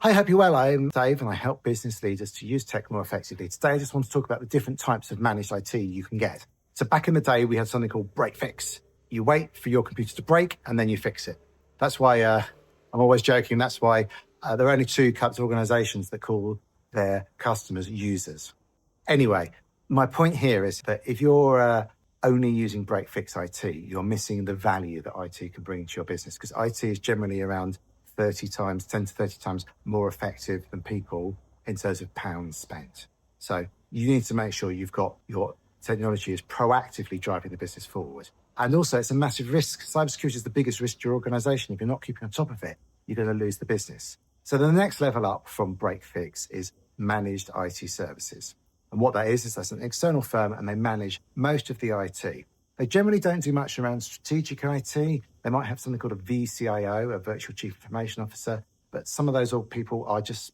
Hi, hope you're well. I'm Dave and I help business leaders to use tech more effectively. Today, I just want to talk about the different types of managed IT you can get. So back in the day, we had something called break fix. You wait for your computer to break and then you fix it. That's why I'm always joking. That's why there are only two types of organizations that call their customers users. Anyway, my point here is that if you're only using break fix IT, you're missing the value that IT can bring to your business, because IT is generally around 10 to 30 times more effective than people in terms of pounds spent. So you need to make sure you've got your technology is proactively driving the business forward. And also it's a massive risk. Cybersecurity is the biggest risk to your organization. If you're not keeping on top of it, you're going to lose the business. So the next level up from break fix is managed IT services. And what that is that's an external firm and they manage most of the IT. They generally don't do much around strategic IT. They might have something called a vCIO, a virtual chief information officer, but some of those people are just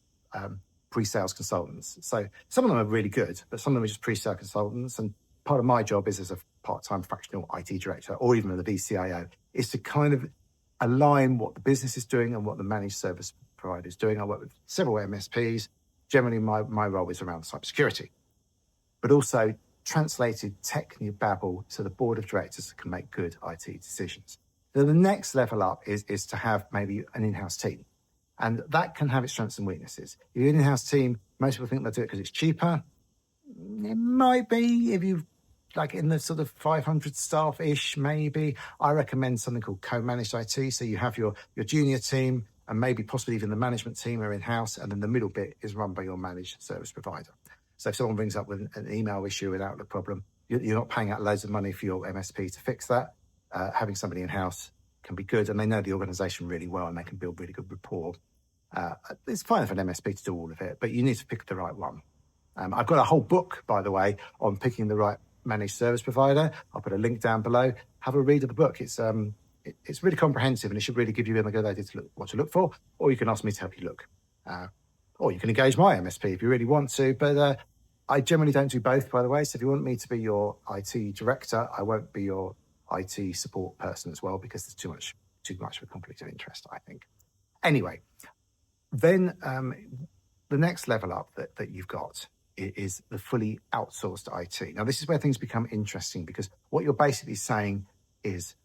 pre-sales consultants. So some of them are really good, but some of them are just pre-sale consultants. And part of my job is as a part-time fractional IT director, or even the vCIO, is to kind of align what the business is doing and what the managed service provider is doing. I work with several MSPs. Generally, my role is around cybersecurity, but also translated technical babble so the board of directors can make good IT decisions. So the next level up is to have maybe an in-house team. And that can have its strengths and weaknesses. If you're an in-house team, most people think they'll do it because it's cheaper. It might be if you've like in the sort of 500 staff-ish, maybe. I recommend something called co-managed IT. So you have your junior team and maybe possibly even the management team are in-house. And then the middle bit is run by your managed service provider. So if someone brings up with an email issue, an Outlook problem, you're not paying out loads of money for your MSP to fix that. Having somebody in-house can be good, and they know the organization really well, and they can build really good rapport. It's fine for an MSP to do all of it, but you need to pick the right one. I've got a whole book, by the way, on picking the right managed service provider. I'll put a link down below. Have a read of the book. It's really comprehensive, and it should really give you a good idea to what to look for, or you can ask me to help you look. Or you can engage my MSP if you really want to, but I generally don't do both, by the way. So if you want me to be your IT director, I won't be your IT support person as well, because there's too much of a conflict of interest, I think. Anyway, then the next level up that you've got is the fully outsourced IT. Now, this is where things become interesting, because what you're basically saying is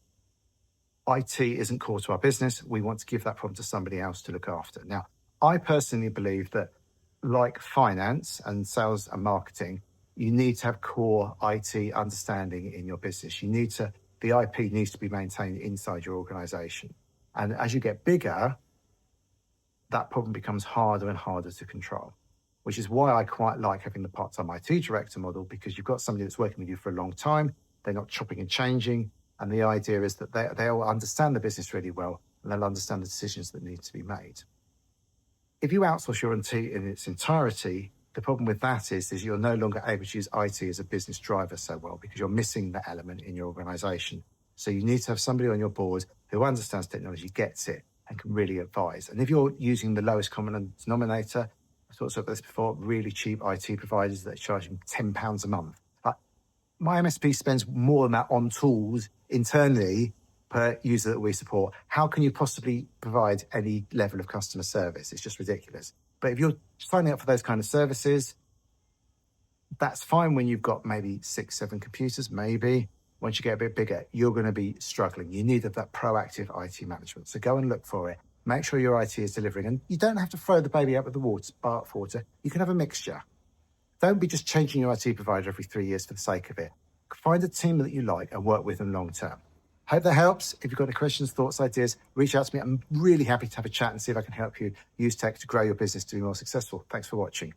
IT isn't core to our business. We want to give that problem to somebody else to look after. Now, I personally believe that, like finance and sales and marketing, you need to have core IT understanding in your business. The IP needs to be maintained inside your organization. And as you get bigger, that problem becomes harder and harder to control, which is why I quite like having the part-time IT director model, because you've got somebody that's working with you for a long time. They're not chopping and changing. And the idea is that they'll understand the business really well, and they'll understand the decisions that need to be made. If you outsource your IT in its entirety, the problem with that is you're no longer able to use IT as a business driver so well, because you're missing that element in your organization. So you need to have somebody on your board who understands technology, gets it, and can really advise. And if you're using the lowest common denominator, I've talked about this before, really cheap IT providers that are charging £10 a month. My MSP spends more than that on tools internally per user that we support. How can you possibly provide any level of customer service? It's just ridiculous. But if you're signing up for those kind of services, that's fine when you've got maybe 6, 7 computers, maybe. Once you get a bit bigger, you're going to be struggling. You need that proactive IT management. So go and look for it. Make sure your IT is delivering. And you don't have to throw the baby out with the bathwater. You can have a mixture. Don't be just changing your IT provider every 3 years for the sake of it. Find a team that you like and work with them long term. Hope that helps. If you've got any questions, thoughts, ideas, reach out to me. I'm really happy to have a chat and see if I can help you use tech to grow your business to be more successful. Thanks for watching.